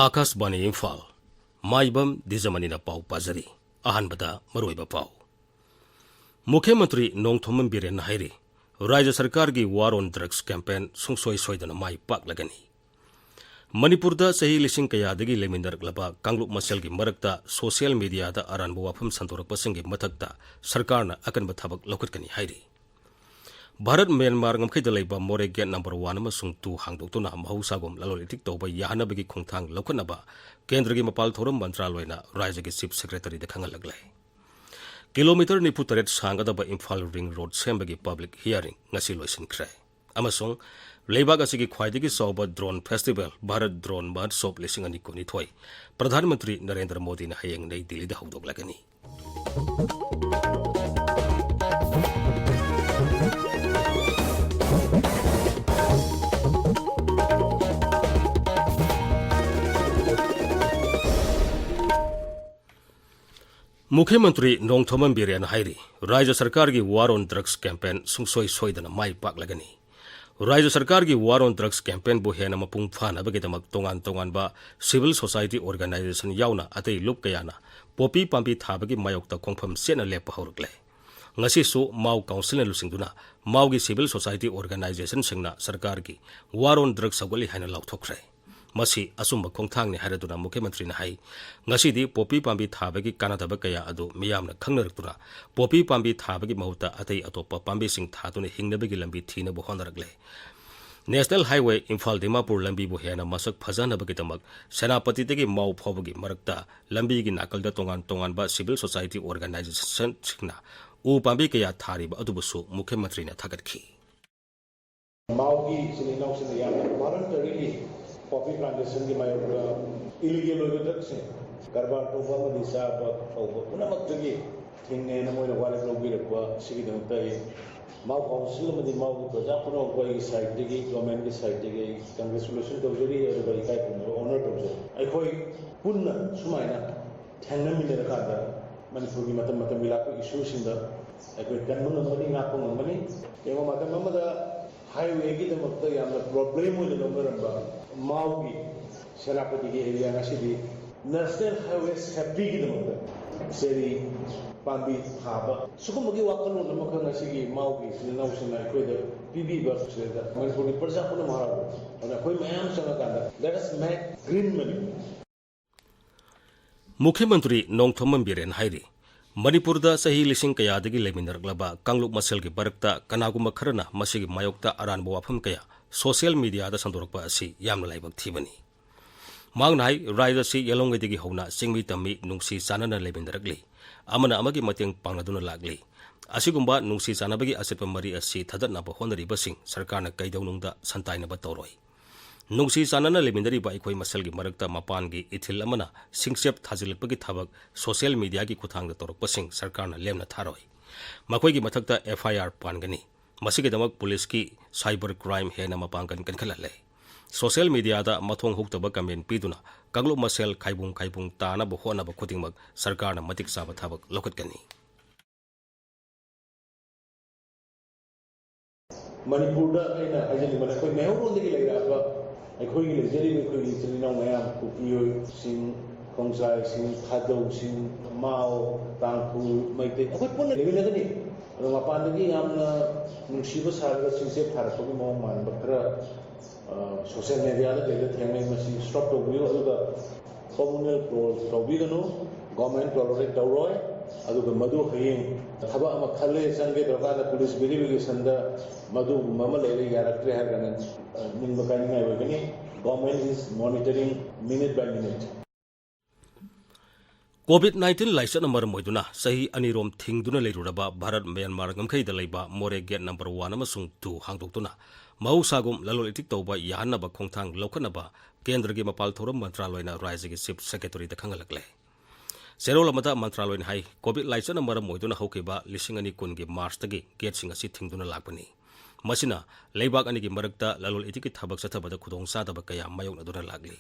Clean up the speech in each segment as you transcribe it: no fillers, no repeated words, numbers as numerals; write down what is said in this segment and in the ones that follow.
आकाशवाणी इम्फाल माइबम दिजमनीना पाउ पाजरी अहानबदा मरोइबा पाउ मुख्यमंत्री नोंथोमम बिरेन हाइरी राज्य सरकार की वार ऑन ड्रग्स कैंपेन सुंगसोय सोयदना माइ पाकलगनी मणिपुरदा सही लिसिंग कयादगी लेमिनरगलबा कांगलुप मसेल की मरकता सोशल मीडिया दा अरानबो वाफम संतोरकपसिंग मथकता सरकारना अकनब थबक लौकटकनी हाइरी भारत म्यांमार गमखैद लेबा मोरे गेट नंबर 1 अमसुंग 2 हांगदोक्तुना महौसागुम ललोलिटिक तौबा याहनबगी खोंथांग लौखनबा केंद्र की मपाल थोरम मंत्रालयना राज्य के चीफ सेक्रेटरी दा खंगलगले किलोमीटर 93 सांगदबा इम्फाल रिंग रोड सेंबगी public hearing ngasi loisinkhre amasung लेबाग असगी ख्वाइदगी सौबा drone festival Bharat drone Mahotsav 2019 प्रधानमंत्री नरेंद्र मोदी ने हयेंग नई दिल्ली दा हौदोगलगनी मुख्यमंत्री नोंथोमम बिरेन हाइरी राज्य सरकार की वार ऑन ड्रग्स कैंपेन सुंगसोय सोयदना माइ पाकलगनी राज्य सरकार की वार ऑन ड्रग्स कैंपेन बु हेना मपुंग फानबगेदमक तोंगान तोंगानबा सिविल सोसाइटी ऑर्गेनाइजेशन यावना अतै लुप कयाना पोपी पांबी थाबगी मायोक्ता खोंफम सेना लेप हौरकले ngasisu mau council lusingduna maugi civil society organization singna sarkar ki war on drugs sagoli haina lauthokre masi asumba khongthang ni haraduna मुख्यमंत्री na hai ngasidi popi pambi thabagi kanadaba kaya adu miyamna khangnaraktura popi pambi thabagi mahuta atai atopa pambi sing thatune hingnabagi lambi thina bu honaragle national highway Imphal Dimapur लंबी बु हेना मसक फजानबगी तमक सेनापति तगी Maui फौबगी मरकता लंबी की नाकलदा तोंगान तोंगान बा civil society organisation सिंगना उ पांबी कया थारिबा अदुबसु मुख्यमंत्री ने थागतखी माउगी सिनेनाउ सिने या वॉलंटरीली कॉफी प्लांटेशन की मायोगा इलीगल ओइबदक से कारबार तोबा मदिसा बा फौबा पुनमक्तगी थिंगने नमोय वाले लोगिरबा सिगी दमता माउ काउंसिल मदि माउ प्रजा पुनो कोई साइड दिगी गवर्नमेंट की साइड दिगी कांग्रेचुलेशन तौजरी और इकाई पुनो ऑनर तौजरी अखोई पुन्ना सुमाइना थेंगनमिने खादा मणिपुर की मतम मिलाको इशू सिंदा अखोई कन्मन नमनि ngapo ngमनि एवं मतम ममदा हाईवे की दमक्ता यामना प्रॉब्लम हो लंगरंबा माउ की सेनापति की एरिया ngasiदी नेशनल हाईवे सेफ्टी की दमक्ता सेरी पांबी थाबा सुकुमगी वाकलो नमक ngasiगी माउगी सिनाउसिना अखोइदा पीबीबा सेदा मणिपुर प्रजा पुन महाराज और अखोइ मयाम संगकांदा let us make green money मुख्यमंत्री नोंथोमम बिरेन हाइरी मणिपुरदा सही लिसिंग कयादगी लेमिनरगलबा कांगलुप मसेल की बरकता कनागुम खरना मसिगी मायोक्ता अरानबो वाफम कया सोशल मीडिया दा संदोरकपा असि यामना लाइबक थीबनी मांगनाय राज्य से यलोंगेदगी हौना सिंगमी तम्मी नुंगसी Chanana लेमिनरगली amana amagi mateng pangnaduna lagli asigumba nungsi chanabagi asepa mari asi thadana ba honari basing sarkarna kaidaunungda santaina ba toroi nungsi chanana leminari ba ikoi masalgi marakta mapangi ithil amana singsep thajilpagi thabak social media ki khuthangda torok basing sarkarna lemna tharoi makoi gi mathakta FIR pangani masigi damak police ki cyber crime hena mapangan kankhalale social media da mathong huktaba comment piduna kanglu masel khaibung tana bo hona ba khutingmak sarkarna matik saba thabak lokatkani Manipur दा एना हाइजनि मन कोइ मेहरोन दगी लेराबा अखोइ गी लेजरी कोइ सिनिनाउ मयाम कुपियो सिंग खोंसाय सिंग खादौ सिंग माओ तांखु मैते अखोइ पुन लेबिनगनि मपानदगी यामना नुसिबो सारगा सिंसे फारपगि मौ मान बखरा सोशल मीडिया दा लेले थेंगै मसि स्टॉप तौबियो अदुगा कम्युनल तौबिगनु गवर्नमेंट टॉलरेट तौरोय अदुगा मदु हयें थबा अमा खले संगे दरकादा पुलिस वेरिफिकेशन दा मदु मम लेले यारक्ट्रे हरगन निन बकानि नाय वगनि government is monitoring minute by minute COVID-19 लाइसन नंबर मोइदुना सही अनिरोम थिंगदुना लेरुरबा भारत म्यांमार गमखैदा लेबा मोरे गेट नंबर 1 अमसुंग 2 हांगदोक्तुना महौसागुम ललोलिटिक तौबा याहनबा खोंथांग लौखनबा केंद्र की मपाल थोरम मंत्रालयना राज्य की चीफ सेक्रेटरी दा खंगलकले सेरोल अमदा मंत्रालयना हाई कोविड लाइसन नंबर मोइदुना हौकेबा 2020 की मार्च तगी गेट सिंग असि थिंगदुना लागबनी मसिना लेबाग अनि की मरकता ललोलिटिक की थबक सथबदा खुदोंग सादबा कया मायोगनदुना लागली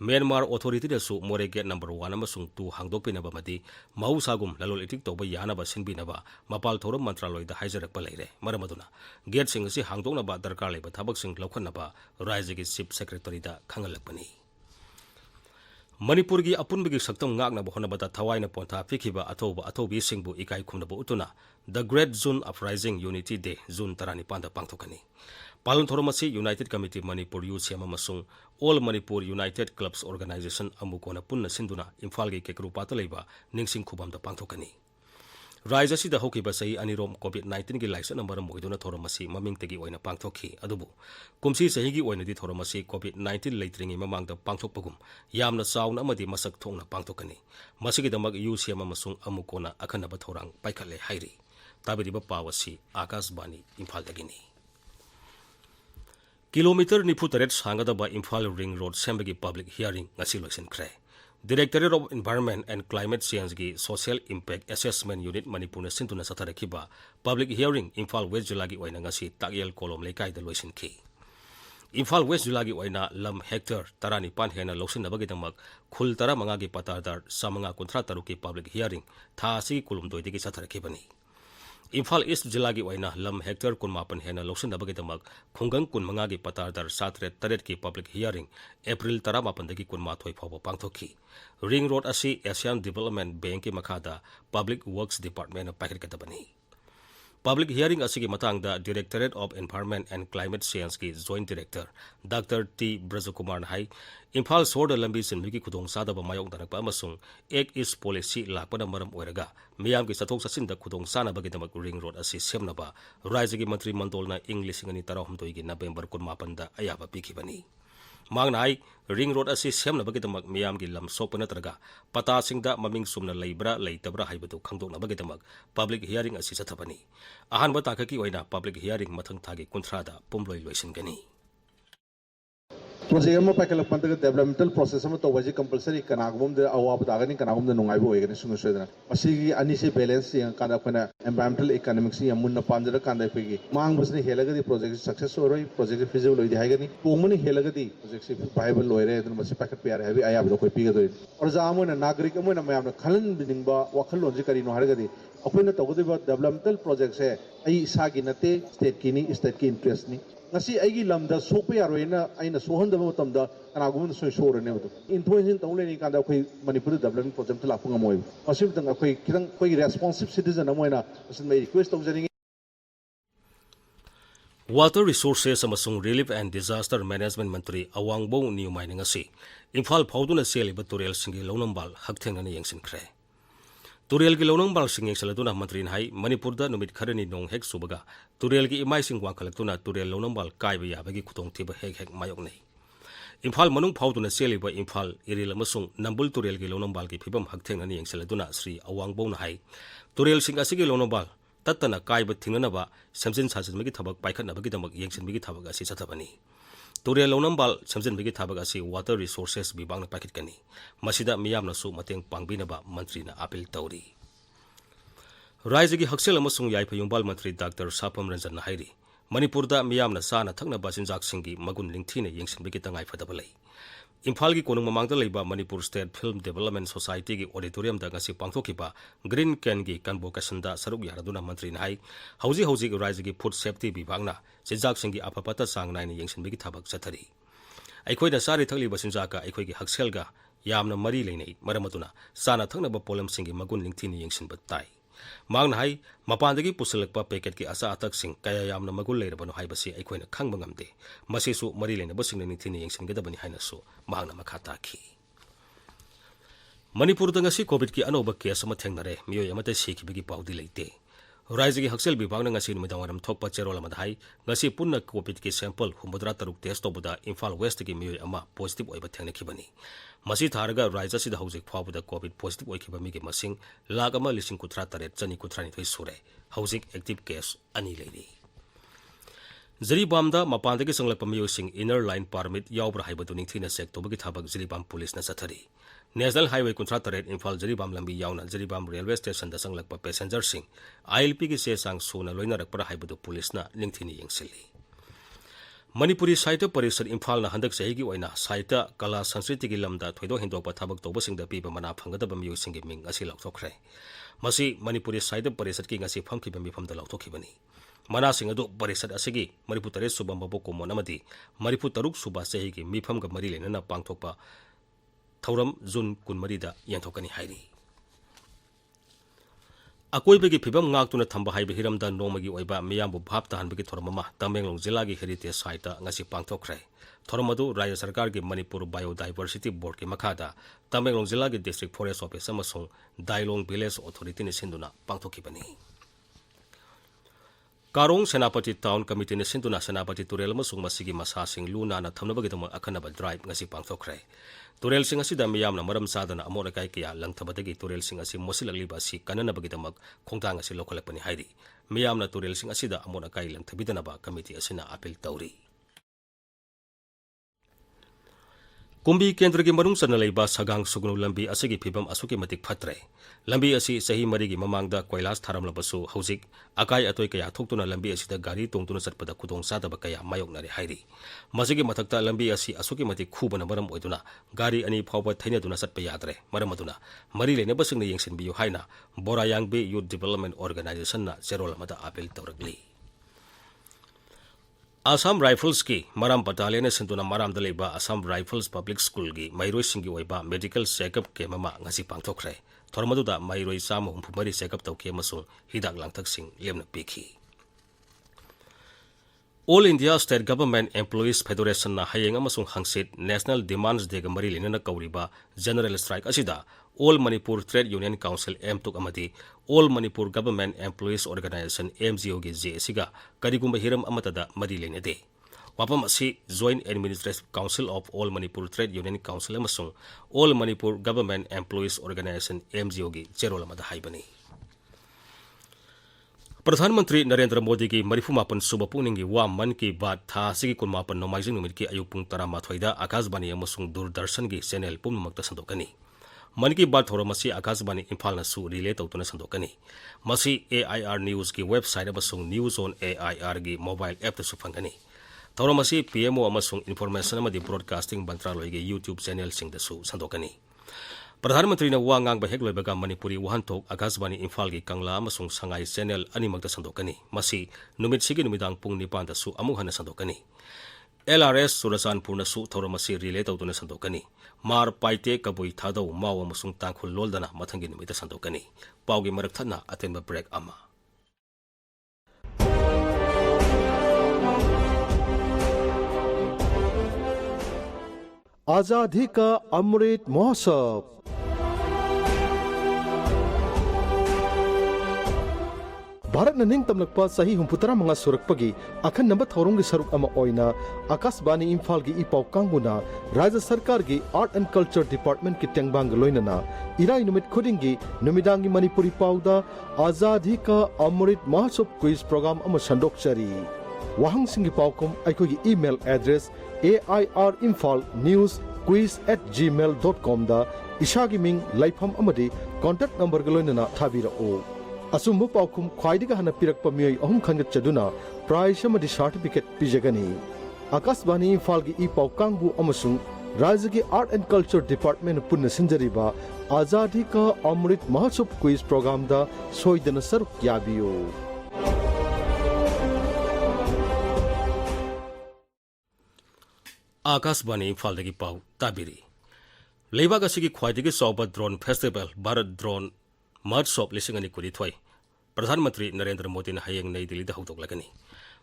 Myanmar authority su More Gate number 1 amasung 2 hangdokpinaba madi mahusagum lalol itik toba yanaba sinbinaba mapal thoram mantraloida haijarakpa leire maramaduna gate sing asi hangdoknaba darkar leba thabak sing laukhanaba rajya gi chief secretary da khangalakpani Manipur gi apunbigi saktam ngakna honabata thawaina pontha pikhiba athobi singbu ikai khumnaba utuna the Great June Uprising Unity Day June 19 da pangthokani Palun Thoromasi United Committee Manipur UCM amasung All Manipur United Clubs Organization amukona punna sinduna Imphal gi kekrupata leiba ningsing khubam da pangthokani Raija sida hokiba sahi anirom COVID-19 gi laisa number moiduna Thoromasi maming tegi oina pangthokhi adubu kumsi sahi gi oina di Thoromasi COVID-19 leitringi mamang da pangthokpagum yamna sauna amadi masak thongna pangthokani masigi damak UCM amasung amukona akhanaba thorang paikhatle hairi tabiriba pawasi Akashbani Imphal dagini Kilometer nifu taret sangadaba Imphal Ring Road sembagi public hearing ngasi loisenkre. Directorate of Environment and Climate Change gi Social Impact Assessment Unit Manipur na sintuna satarakiba public hearing Imphal West Julagi oina ngasi tagyal kolom lekai da loisenki. Imphal West Julagi oina lam hectare tarani pan hena losin nabagi damak khul tara mangagi patardar samanga kontra taruki public hearing tha si kulum doidigi satarakibani. Imphal East Jilagi oina lam hectare kun mapan hena losin nabagi damak khungang kun mangagi patardar satret taret ki public hearing April tara mapan dagi kun mathoi phobo pangthoki Ring Road asi Asian Development Bank ki makhada Public Works Department na pakit katabani Public hearing asigi matangda Directorate of Environment and Climate Change ki Joint Director Dr. T. Brajakumar hai Imphal Sorda lambi sinmigi khudong sadaba mayong darakpa amasung Act East Policy lakpada maram oiraga miyam ki sathok sasinda khudong sanabagi damak Ring Road asi semnaba Rajya gi Mantri Mandolna English ngani tarahumdoi gi November 18 da ayaba pikibani Mangnai Ring Road asi semnabagi damak miyam gi lam sopana traga pata singda maming sumna leibra leitabra haibatu khangdoknabagi damak public hearing asi sathabani ahan bata ki oina public hearing mathang thagi kuntrada pumloi loisingani Project ama pakalakpan taga developmental process ama tawaji compulsory kanagum de awab dagani kanagum de nungai bo egani sungu sedana masigi ani se balance yang kada kana environmental economics yang munna panjara kanda pegi mang busni helaga di project success oroi project feasible loi haigani pomani helaga di project viable loi re dan masi pakat pyar heavy ayab do koi piga do or jamo na nagrik amo na mayam khalan biningba wakhal lonji kari no harga di apuna tawdi ba developmental project se ai sagi nate state kini state ki interest ni ngasi aigi lamda sokpa yaroina aina sohandaba matamda kanagum soi sorane badu influence tawleni kanda khoi manipur development project la punga moi asim tang khoi kirang khoi responsive citizen amoina asin mai request tawjani Water Resources amasung Relief and Disaster Management Mantri Awangbo Niumai ngasi Imphal phauduna seliba turel singi lonambal hakthenani yengsinkre Turel gi lonambal singing saladuna mantrin hai Manipur da numit kharani nong hek subaga Turel gi imai sing wangkalaktuna Turel lonambal kaiba yabagi khutong thiba hek mayok nei Imphal manung phauduna seliba Imphal iril amasung Nambul Turel gi lonambal gi phibam hakthenani yengsaladuna Sri Awangbo na hai Turel sing asigi lonambal tattana kaiba thinganaba samjin sajinmagi thabak paikhatnabagi damak yengsinbigi thabak asi sathabani Turel lonambal samjinbigi thabak asi Water Resources bibangna pakitkani masida miyamna su mateng pangbinaba mantri na apil tauri Rajya gi haksel amasung yaipayumbal mantri Dr. Sapam Ranjan na hairi Manipur da miyamna sana thaknaba sinjak singi magun lingthine yengsinbigi tangai phadabalai Imphal gi konung mamangda leiba Manipur State Film Development Society gi auditorium da ngasi pangthokiba Green Can gi convocation da saruk yaraduna mantri nai hauji Rajya gi food safety bibangna sinjak singi apapata sang nai ni yengsinbigi thabak chathari aikoi da sari thakli basinjaka aikoi gi haksel ga yamna mari leinei maramatuna sana thaknaba polam singi magun lingthini yengsinba tai Mang hai mapandagi pusalakpa packet ki asa atak sing kaya yamna magul leirabano haibasi aikoina khangba ngamde masisu mari leinaba singna ningthini yengsingedabani hainasu mahangna makhata ki Manipur da ngasi COVID ki anoba case ama thengnare miyoi amata sikhibigi paudi leite Rajya gi haksel bibangna ngasi numidang waram thokpa cherol ama hai ngasi punna COVID ki sample humudra taruk test tobuda Imphal West ki miyoi ama positive oiba thengna khibani Masi tharaga Rajya sida haujik phawbuda COVID positive oikiba migi masing lagama lising kuthra taret chani kuthra ni thoi sure haujik active case ani leini Jiribamda mapandagi sanglakpa miyosing inner line permit yaubra haibadu ningthina sek tobagi thabak Jiribam police na sathari National Highway kuthra taret Imphal Jiribam lambi yauna Jiribam railway station da sanglakpa passenger sing ILP gi se sang suna loina rakpara haibadu police na ningthini yengsili Manipuri Sahitya Parishad Imphal na handak sahigi oina Sahitya Kala Sanskriti gi lamda thoido hindokpa thabak tawbasingda piba mana phangadaba miyosinggi ming asi lauthokre. Masi Manipuri Sahitya Parishad ki ngasi phamkiba mifamda lauthokibani. Manasing adu Parishad asigi Maripur 3 suba mabok komon amadi Maripur 3 suba sahigi mifamga mari lenana pangthokpa Thauram June 12 da yanthokani hairi. Akoibagi phibam ngaktuna thamba haiba hiramda nomagi oiba miyambu bhap tahanbagi thoramama Tamenglong Jilagi Heritage Site ngasi pangthokre. Thoramadu Rajya Sarkar gi Manipur Biodiversity Board ki makhada Tamenglong Jilagi District Forest Office amasung Dailong Village Authority ni sinduna pangthokibani. Karong Senapati Town Committee ni sinduna Senapati Turel amasung masigi masasing luna na thamnabagi dama akanaba drive ngasi pangthokre. Turel sing asida miyamna maram sadana amora kai kya langthabadagi turel sing asi mosilaliba si kanana bagidamak khongtang asi lokalapani hairi miyamna turel sing asida amora kai langthabidanaba committee asina appeal tawri. Kumbi kendra gi marung sana leiba sagang sugnu lambi asigi phibam asuki matik phatre. Lambi asi sahi marigi mamangda koilas tharamlabasu haujik akai atoi kaya thoktuna lambi asida gari tongtuna satpada khudong sadaba kaya mayoknari hairi. Masigi mathakta lambi asi asuki matik khubana maram oiduna gari ani phawba thainaduna satpa yadre maram aduna mari leneba singna yengsinbiyu haina Borayangbe Youth Development Organization na zero lamada appeal tawrakli. Assam Rifles ki Maram Battalion sentuna Maram daleba Assam Rifles Public School gi mairoi singi oiba medical checkup ke mama ngasi pangthokre. Thormadu da mairoi sama humpumari checkup tawke masung hidak langthak sing lemna pikhi. All India State Government Employees Federation na hayeng amasung hangsit National Demands Day ga mari lenana kauriba General Strike asida All Manipur Trade Union Council M2 amati All Manipur Government Employees Organization MGO gi JSC ga karigumba hiram amatada mari lenade. Wapam asi Joint Administrative Council of All Manipur Trade Union Council amasung All Manipur Government Employees Organization MGO gi zero lamada haibani. Pradhanmantri Narendra Modi ki marifumapan suba puningi wa man ki baat tha sigi kunmapan nomaijing numit ki ayupung taramathoida Akashbani amasung Doordarshan gi channel pummakta sandokani. Man ki baat thoramasi Akashbani Imphal na su relay tawtuna sandokani. Masi AIR News ki website amasung News on AIR gi mobile app ta sufangani. Thoramasi PMO amasung Information amadi Broadcasting Mantraloy gi YouTube channel sing da su sandokani. Pradhanmantri na wa ngang bahek loibaga Manipuri wahantok Akashbani Imphal gi Kangla amasung Sangai channel animagda sandokani. Masi numit sigi numidang pung 9 da su amung hana sandokani. LRS Surachanpur na su thoramasi relay tawtuna sandokani. Mar paite kabui thadau maw amasung tangkhul loldana mathangi numita sandokani. Paugi marak thana atenba break ama. आजादी का अमृत महोत्सव भारत ननिंग तमलकपा सही हुंपुतरा मंगा सुरकपगी अखन number थौरंग सरुक अमा ओइना आकाशवाणी इम्फाल की इपाव कांगुना राज्य सरकार की आर्ट एंड कल्चर डिपार्टमेंट की टेंगबांग लोइनना इराई नुमित खुदिंगी नुमिदांगी मणिपुरी पावदा आजादी का अमृत महोत्सव क्विज प्रोग्राम अमा संडोकचरी वाहंग सिंगी पावकुम अखोगी email address airnewsquiz@gmail.com da ishagi ming laifam amadi contact number galoinana thabirao asumbu paukum khwaidiga hana pirakpa miyoi ahum khangat chaduna prize amadi certificate pijagani Akashbani Imphal gi ipau kangbu amasung राज्य की art and culture department पुनः सिंजरीबा आजादी का Amrit Mahotsav quiz programme दा सोइदन सरुक याबियो Akashbani Imphaldagi pau tabiri. Leibag asigi khwaidagi chawba drone festival Bharat Drone Mahotsav 2022 Pradhanmantri Narendra Modi na hayeng Nai Delhi da haudoklagani.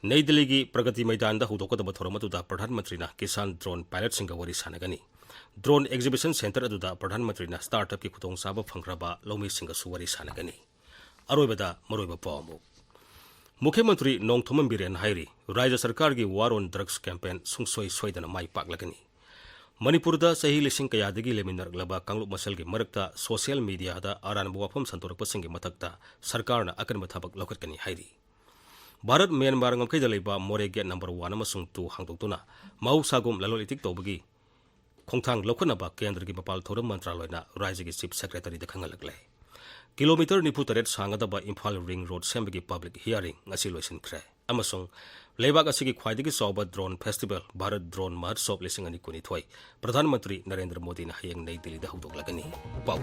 Nai Delhi gi Pragati Maidan da haudokadaba thoramatuda Pradhanmantri na Kisan Drone Pilot singa wari sanagani. Drone Exhibition Center aduda Pradhanmantri na startup ki khutong saba phangraba lomi singa su wari sanagani. Aroibada maroiba pawmu. Mukhyamantri Nongthoman Biren hairi Rajya Sarkar gi War on Drugs campaign sungsoi soidana mai paklagani. Manipurda sahi lising kayadagi leminarglaba kanglup masal gi marakta social media da aranbu wafam santorakpa singi matakta sarkarna akan mathabak lokatkani hairi. Bharat Myanmar ngamkai dalaiba more gate number 1 amasung 2 hangdoktuna mau sagum lalolitik tawbagi khongthang lokhanaba kendra gi mapal thoram mantraloy na Rajya gi chief secretary da khangalakle. Kilometer 9 sangadaba Imphal Ring Road sembagi public hearing ngasi loisin khre amasung लेबाक असigi ख्वाइदगी चौबा drone festival Bharat drone महोत्सव 2022 प्रधानमंत्री नरेंद्र मोदी ने हयेंग नई दिल्ली दा हौदोगलागनी पाउ